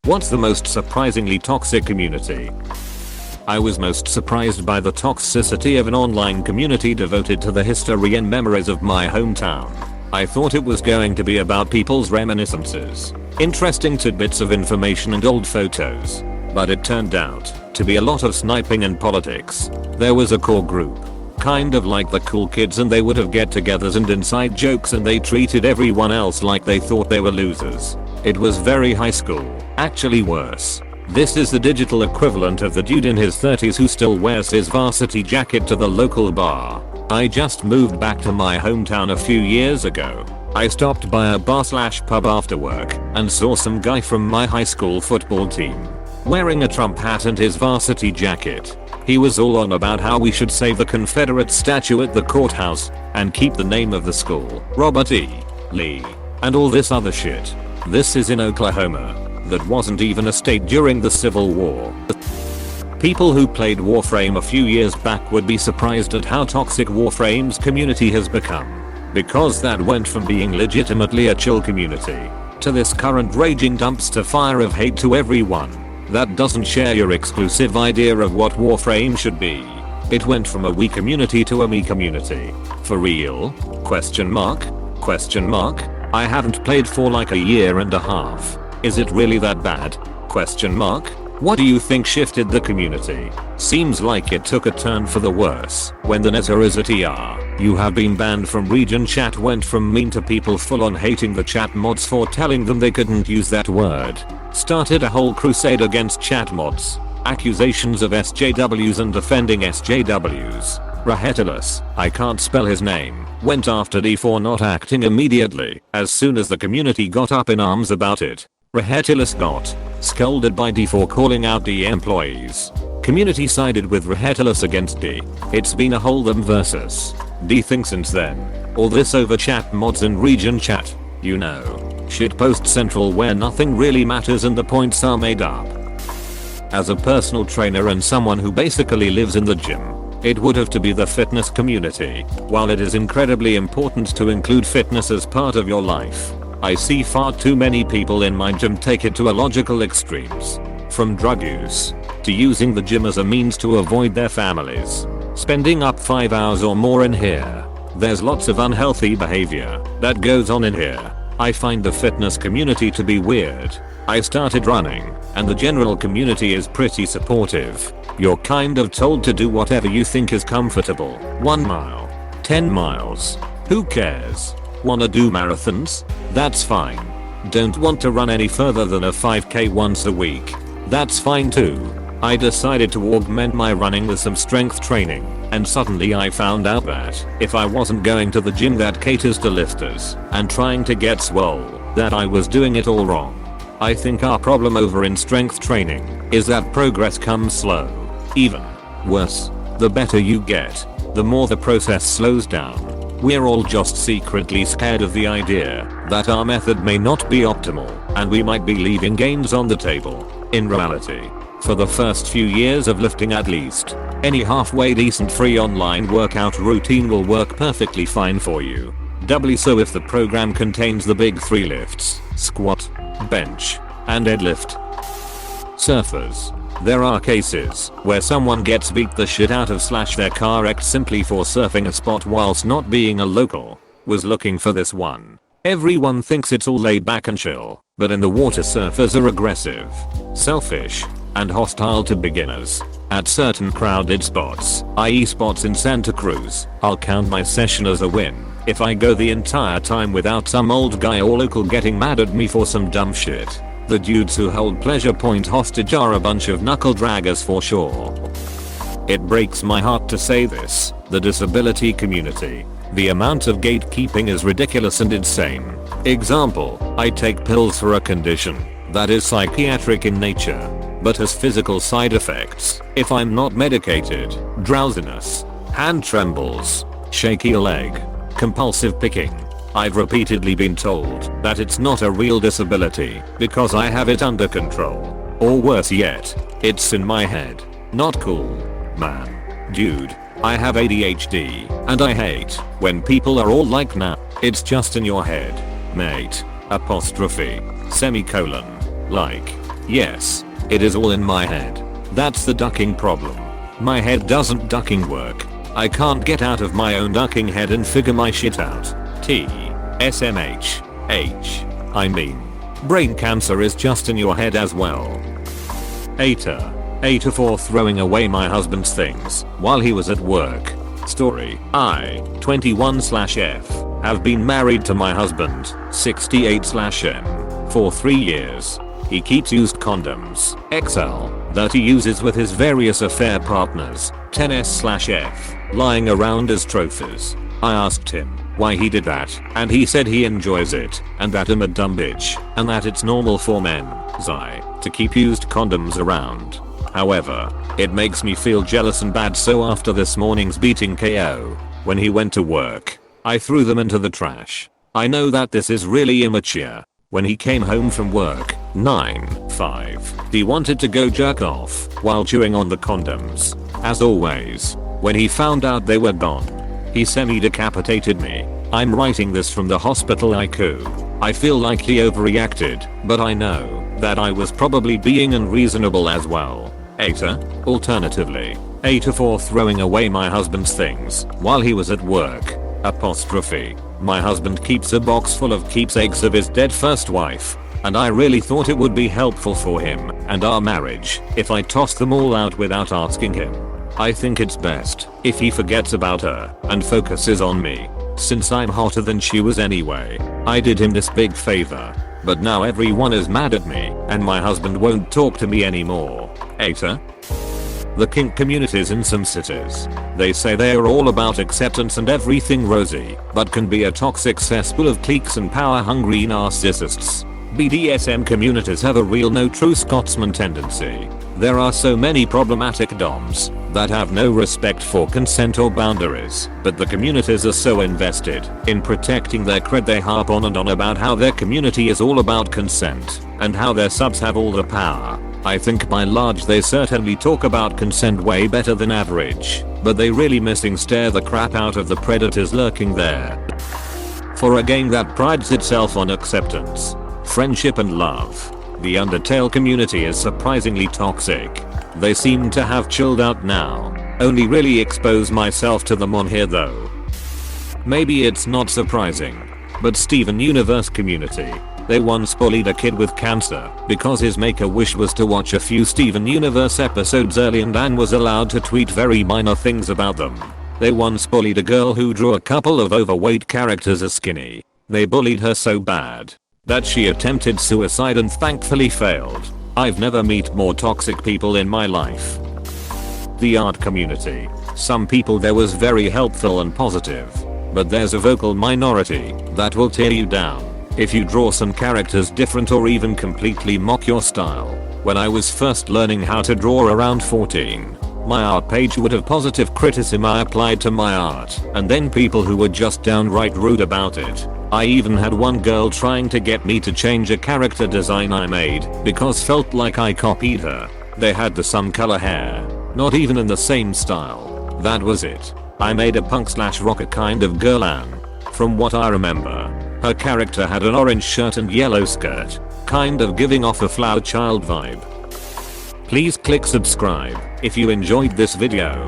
What's the most surprisingly toxic community? I was most surprised by the toxicity of an online community devoted to the history and memories of my hometown. I thought it was going to be about people's reminiscences, interesting tidbits of information and old photos. But it turned out to be a lot of sniping and politics. There was a core group, kind of like the cool kids, and they would have get-togethers and inside jokes, and they treated everyone else like they thought they were losers. It was very high school, actually worse. This is the digital equivalent of the dude in his 30s who still wears his varsity jacket to the local bar. I just moved back to my hometown a few years ago. I stopped by a bar/pub after work and saw some guy from my high school football team wearing a Trump hat and his varsity jacket. He was all on about how we should save the Confederate statue at the courthouse and keep the name of the school, Robert E. Lee, and all this other shit. This is in Oklahoma. That wasn't even a state during the Civil War. People who played Warframe a few years back would be surprised at how toxic Warframe's community has become. Because that went from being legitimately a chill community to this current raging dumpster fire of hate to everyone that doesn't share your exclusive idea of what Warframe should be. It went from a we community to a me community. For real? Question mark? Question mark? I haven't played for like a year and a half. Is it really that bad? Question mark? What do you think shifted the community? Seems like it took a turn for the worse when the you have been banned from region chat went from meme to people full on hating the chat mods for telling them they couldn't use that word. Started a whole crusade against chat mods. Accusations of SJWs and defending SJWs. Rahetilus, I can't spell his name, went after D for not acting immediately as soon as the community got up in arms about it. Rahetilus got scolded by D for calling out D employees. Community sided with Rahetilus against D. It's been a whole them versus D thing since then. All this over chat mods and region chat. You know, shitpost central where nothing really matters and the points are made up. As a personal trainer and someone who basically lives in the gym, it would have to be the fitness community. While it is incredibly important to include fitness as part of your life, I see far too many people in my gym take it to illogical extremes. From drug use to using the gym as a means to avoid their families. Spending up 5 hours or more in here. There's lots of unhealthy behavior that goes on in here. I find the fitness community to be weird. I started running, and the general community is pretty supportive. You're kind of told to do whatever you think is comfortable. 1 mile. 10 miles. Who cares? Wanna do marathons? That's fine. Don't want to run any further than a 5k once a week? That's fine too. I decided to augment my running with some strength training, and suddenly I found out that if I wasn't going to the gym that caters to lifters and trying to get swole, that I was doing it all wrong. I think our problem over in strength training is that progress comes slow. Even worse, the better you get, the more the process slows down. We're all just secretly scared of the idea that our method may not be optimal and we might be leaving gains on the table. In reality, for the first few years of lifting at least, any halfway decent free online workout routine will work perfectly fine for you. Doubly so if the program contains the big 3 lifts: squat, bench, and deadlift. Surfers. There are cases where someone gets beat the shit out of / their car wrecked simply for surfing a spot whilst not being a local. Was looking for this one. Everyone thinks it's all laid back and chill, but in the water surfers are aggressive, selfish, and hostile to beginners. At certain crowded spots, i.e. spots in Santa Cruz, I'll count my session as a win if I go the entire time without some old guy or local getting mad at me for some dumb shit. The dudes who hold Pleasure Point hostage are a bunch of knuckle draggers for sure. It breaks my heart to say this, the disability community. The amount of gatekeeping is ridiculous and insane. Example, I take pills for a condition that is psychiatric in nature, but has physical side effects. If I'm not medicated, drowsiness, hand trembles, shaky leg, compulsive picking. I've repeatedly been told that it's not a real disability because I have it under control. Or worse yet, it's in my head. Not cool, man. Dude, I have ADHD, and I hate when people are all like, nah, it's just in your head, mate. Apostrophe. Semicolon. Like, Yes, it is all in my head. That's the ducking problem. My head doesn't ducking work. I can't get out of my own ducking head and figure my shit out. TSMH. I mean, brain cancer is just in your head as well. A for throwing away my husband's things while he was at work. Story: I, 21/F, have been married to my husband, 68/M, for 3 years. He keeps used condoms, XL, that he uses with his various affair partners, 10S/F, lying around as trophies. I asked him why he did that, and he said he enjoys it, and that I'm a dumb bitch, and that it's normal for men, to keep used condoms around. However, it makes me feel jealous and bad, so after this morning's beating KO, when he went to work, I threw them into the trash. I know that this is really immature. When he came home from work, 9/5, he wanted to go jerk off while chewing on the condoms. As always, when he found out they were gone, he semi-decapitated me. I'm writing this from the hospital ICU. I feel like he overreacted, but I know that I was probably being unreasonable as well. Alternatively, for throwing away my husband's things while he was at work. My husband keeps a box full of keepsakes of his dead first wife, and I really thought it would be helpful for him and our marriage if I tossed them all out without asking him. I think it's best if he forgets about her and focuses on me, since I'm hotter than she was anyway. I did him this big favor, but now everyone is mad at me and my husband won't talk to me anymore. The kink communities in some cities. They say they are all about acceptance and everything rosy, but can be a toxic cesspool of cliques and power-hungry narcissists. BDSM communities have a real no true Scotsman tendency. There are so many problematic doms that have no respect for consent or boundaries, but the communities are so invested in protecting their cred they harp on and on about how their community is all about consent and how their subs have all the power. I think by large they certainly talk about consent way better than average, but they really missing stare the crap out of the predators lurking there. For a game that prides itself on acceptance, friendship and love, the Undertale community is surprisingly toxic. They seem to have chilled out now. Only really expose myself to them on here though. Maybe it's not surprising, but Steven Universe community. They once bullied a kid with cancer because his make-a-wish was to watch a few Steven Universe episodes early and Dan was allowed to tweet very minor things about them. They once bullied a girl who drew a couple of overweight characters as skinny. They bullied her so bad that she attempted suicide and thankfully failed. I've never met more toxic people in my life. The art community. Some people there was very helpful and positive, but there's a vocal minority that will tear you down if you draw some characters different or even completely mock your style. When I was first learning how to draw around 14, my art page would have positive criticism I applied to my art, and then people who were just downright rude about it. I even had one girl trying to get me to change a character design I made because felt like I copied her. They had the some color hair, not even in the same style. That was it. I made a punk/rocker kind of girl and, from what I remember, her character had an orange shirt and yellow skirt, kind of giving off a flower child vibe. Please click subscribe if you enjoyed this video.